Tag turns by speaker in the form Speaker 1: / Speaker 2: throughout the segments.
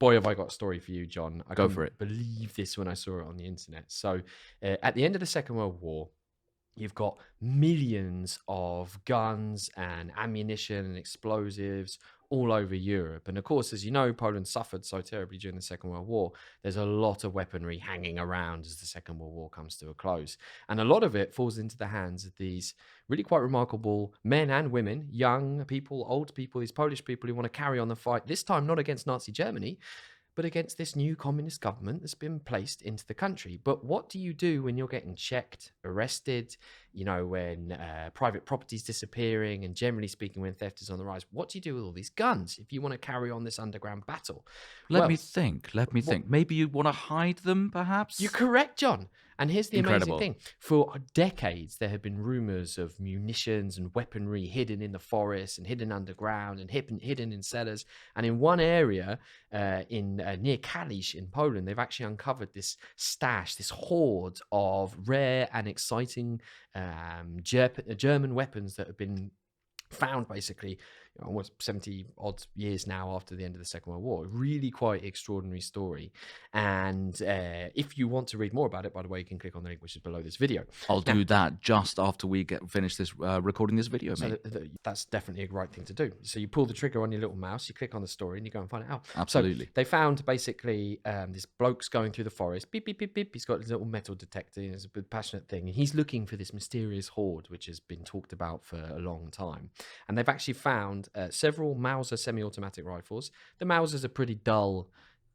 Speaker 1: boy, have I got a story for you, John. I
Speaker 2: Go
Speaker 1: couldn't
Speaker 2: for it.
Speaker 1: believe this when I saw it on the internet. So, at the end of the Second World War, you've got millions of guns and ammunition and explosives all over Europe. And of course, as you know, Poland suffered so terribly during the Second World War. There's a lot of weaponry hanging around as the Second World War comes to a close. And a lot of it falls into the hands of these really quite remarkable men and women, young people, old people, these Polish people who want to carry on the fight, this time not against Nazi Germany, but against this new communist government that's been placed into the country. But what do you do when you're getting checked, arrested, when private property is disappearing, and generally speaking, when theft is on the rise? What do you do with all these guns if you want to carry on this underground battle?
Speaker 2: Let me think. Maybe you want to hide them, perhaps?
Speaker 1: You're correct, John. And here's the amazing
Speaker 2: Incredible.
Speaker 1: thing. For decades, there have been rumors of munitions and weaponry hidden in the forest and hidden underground and hidden in cellars. And in one area near Kalisz in Poland, they've actually uncovered this stash, this hoard of rare and exciting German weapons that have been found basically almost 70 odd years now after the end of the Second World War. Really quite extraordinary story. And if you want to read more about it, by the way, you can click on the link which is below this video.
Speaker 2: I'll do that just after we finish this recording this video, mate.
Speaker 1: So that's definitely a right thing to do. So you pull the trigger on your little mouse, you click on the story, and you go and find it out.
Speaker 2: Absolutely.
Speaker 1: So they found basically this bloke's going through the forest. Beep, beep, beep, beep. He's got his little metal detector. It's a bit passionate thing. And he's looking for this mysterious hoard, which has been talked about for a long time. And they've actually found several Mauser semi-automatic rifles. The Mauser's a pretty dull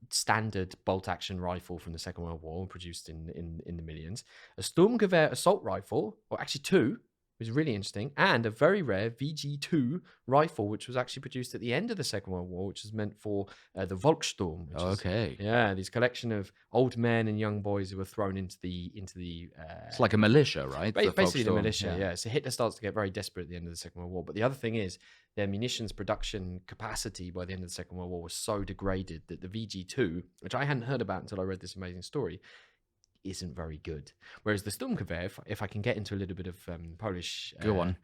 Speaker 1: standard bolt-action rifle from the Second World War, produced in the millions. A Sturmgewehr assault rifle, or actually two, which is really interesting, and a very rare VG2 rifle, which was actually produced at the end of the Second World War, which is meant for the Volkssturm. These collection of old men and young boys who were thrown into the.
Speaker 2: It's like a militia, right?
Speaker 1: Basically, the militia. Yeah. So Hitler starts to get very desperate at the end of the Second World War. But the other thing is, their munitions production capacity by the end of the Second World War was so degraded that the VG2, which I hadn't heard about until I read this amazing story, isn't very good. Whereas the Sturmgewehr, if I can get into a little bit of Polish,
Speaker 2: go on.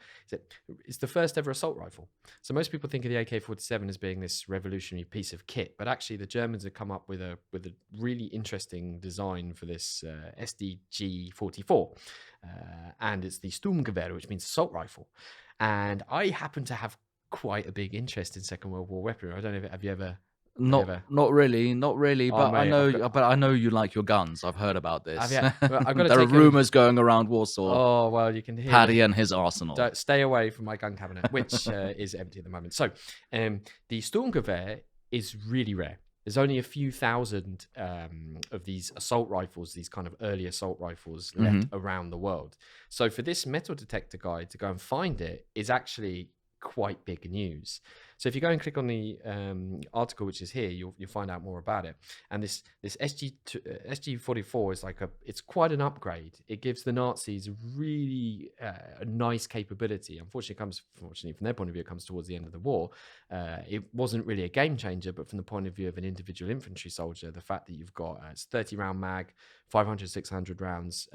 Speaker 1: It's the first ever assault rifle. So most people think of the AK-47 as being this revolutionary piece of kit, but actually the Germans have come up with a really interesting design for this SDG-44, and it's the Sturmgewehr, which means assault rifle. And I happen to have quite a big interest in Second World War weaponry. I don't know, have you ever?
Speaker 2: Not really, but
Speaker 1: mate,
Speaker 2: I know you like your guns. I've heard about this.
Speaker 1: Well, I've got to
Speaker 2: there are rumors going around Warsaw.
Speaker 1: Oh well, you can hear
Speaker 2: Paddy and his arsenal.
Speaker 1: Don't stay away from my gun cabinet, which is empty at the moment. So, the Sturmgewehr is really rare. There's only a few thousand of these assault rifles, these kind of early assault rifles left around the world. So for this metal detector guy to go and find it is actually quite big news. So if you go and click on the article which is here, you'll find out more about it. And this SG-44 is it's quite an upgrade. It gives the Nazis really a nice capability. Unfortunately, from their point of view, it comes towards the end of the war. It wasn't really a game changer, but from the point of view of an individual infantry soldier, the fact that you've got it's 30 round mag, 500, 600 rounds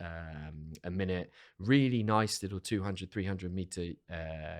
Speaker 1: a minute, really nice little 200, 300 meter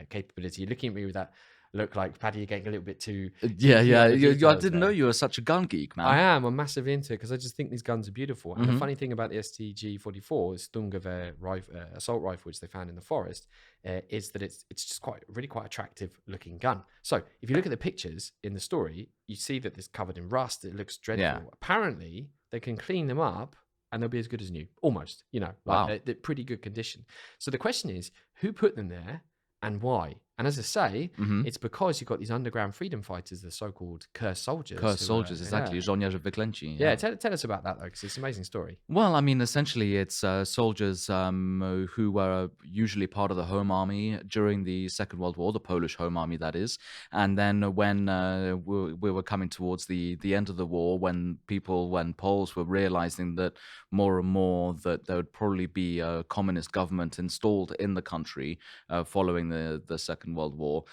Speaker 1: capability. You're looking at me with that look like, Paddy, you're getting a little bit too...
Speaker 2: I didn't know you were such a gun geek, man.
Speaker 1: I am. I'm massively into it because I just think these guns are beautiful. And the funny thing about the STG-44, the Sturmgewehr assault rifle, which they found in the forest, is that it's just really quite attractive looking gun. So if you look at the pictures in the story, you see that it's covered in rust. It looks dreadful. Yeah. Apparently, they can clean them up and they'll be as good as new. Almost,
Speaker 2: Wow.
Speaker 1: They're pretty good condition. So the question is, who put them there and why? And as I say, it's because you've got these underground freedom fighters, the so-called cursed soldiers.
Speaker 2: Cursed soldiers, exactly. Żołnierze wyklęci.
Speaker 1: Yeah, tell us about that, though, because it's an amazing story.
Speaker 2: Well, I mean, essentially, it's soldiers who were usually part of the Home Army during the Second World War, the Polish Home Army, that is. And then when we were coming towards the end of the war, when Poles were realizing that more and more that there would probably be a communist government installed in the country following the Second World War,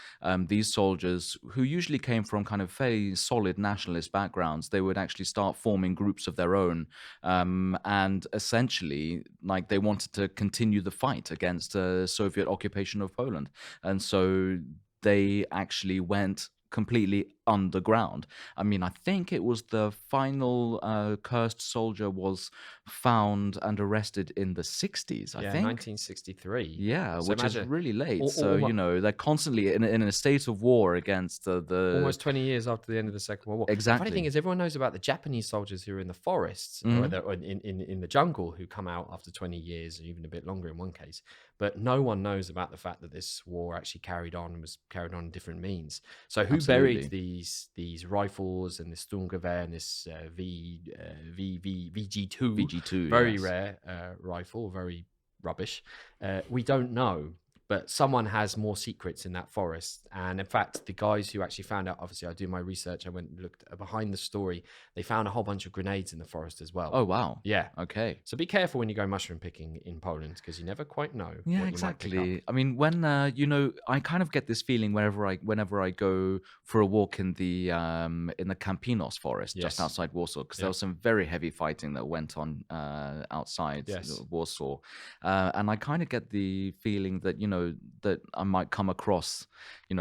Speaker 2: these soldiers, who usually came from kind of fairly solid nationalist backgrounds, they would actually start forming groups of their own, and essentially, like, they wanted to continue the fight against Soviet occupation of Poland, and so they actually went completely underground. I mean, I think it was the final cursed soldier was found and arrested in the 60s, I
Speaker 1: Yeah,
Speaker 2: think.
Speaker 1: 1963.
Speaker 2: Yeah,
Speaker 1: So
Speaker 2: which is
Speaker 1: imagine
Speaker 2: really late. So,
Speaker 1: almost
Speaker 2: they're constantly in a state of war against the
Speaker 1: almost 20 years after the end of the Second World War. The funny thing
Speaker 2: exactly.
Speaker 1: is, everyone knows about the Japanese soldiers who are in the forests or,
Speaker 2: Mhm.
Speaker 1: or in the jungle who come out after 20 years, or even a bit longer in one case. But no one knows about the fact that this war actually carried on and was carried on in different means. So who buried
Speaker 2: Absolutely.
Speaker 1: these rifles and this Sturmgewehr and this VG2,
Speaker 2: VG2,
Speaker 1: very
Speaker 2: yes.
Speaker 1: rare rifle, very rubbish. We don't know, but someone has more secrets in that forest. And in fact, the guys who actually found out, obviously, I do my research. I went and looked behind the story. They found a whole bunch of grenades in the forest as well.
Speaker 2: Oh, wow.
Speaker 1: Yeah.
Speaker 2: Okay.
Speaker 1: So be careful when you go mushroom picking in Poland because you never quite know
Speaker 2: Yeah,
Speaker 1: what you might pick up.
Speaker 2: exactly. I mean, when I kind of get this feeling whenever I go for a walk in the Campinos forest just
Speaker 1: Yes.
Speaker 2: outside Warsaw, because there
Speaker 1: Yeah.
Speaker 2: was some very heavy fighting that went on outside
Speaker 1: Yes.
Speaker 2: Warsaw, and I kind of get the feeling that that I might come across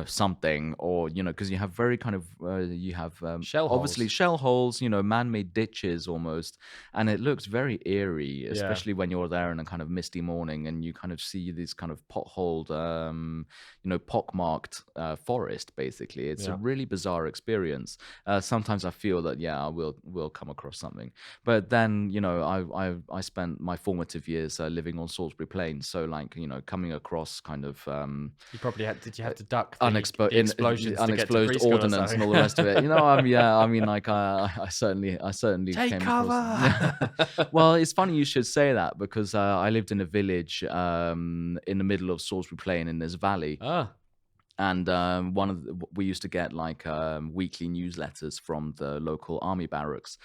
Speaker 2: something, or because you have very kind of you have
Speaker 1: Shell
Speaker 2: obviously
Speaker 1: holes.
Speaker 2: shell holes, man-made ditches almost, and it looks very eerie,
Speaker 1: Yeah.
Speaker 2: especially when you're there in a kind of misty morning and you kind of see these kind of potholed, pockmarked forest. Basically, it's a
Speaker 1: Yeah.
Speaker 2: really bizarre experience. Sometimes I feel that I will come across something, but then I spent my formative years living on Salisbury Plain, so like coming across kind of
Speaker 1: You probably had, did you
Speaker 2: uh,
Speaker 1: have to duck the explosions to get to
Speaker 2: unexploded
Speaker 1: preschool or
Speaker 2: ordnance and
Speaker 1: something?
Speaker 2: all the rest of it. Yeah, I mean, like I certainly
Speaker 1: Take
Speaker 2: came across them.
Speaker 1: cover.
Speaker 2: Well, it's funny you should say that, because I lived in a village in the middle of Salisbury Plain in this valley,
Speaker 1: Ah,
Speaker 2: and we used to get like weekly newsletters from the local army barracks,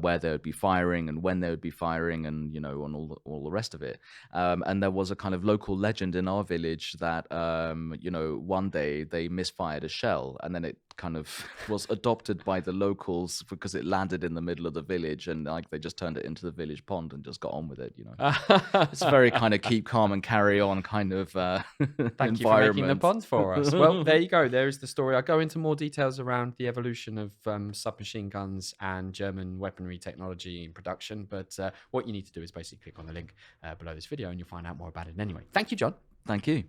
Speaker 2: where they would be firing and when they would be firing, and and all the rest of it. And there was a kind of local legend in our village that one day they misfired a shell, and then it kind of was adopted by the locals because it landed in the middle of the village, and like they just turned it into the village pond and just got on with it. It's a very kind of keep calm and carry on kind of
Speaker 1: thank you for making the
Speaker 2: environment.
Speaker 1: pond for us. Well, there you go. There is the story. I'll go into more details around the evolution of submachine guns and German weaponry technology in production. But what you need to do is basically click on the link below this video and you'll find out more about it anyway. Thank you, John.
Speaker 2: Thank you.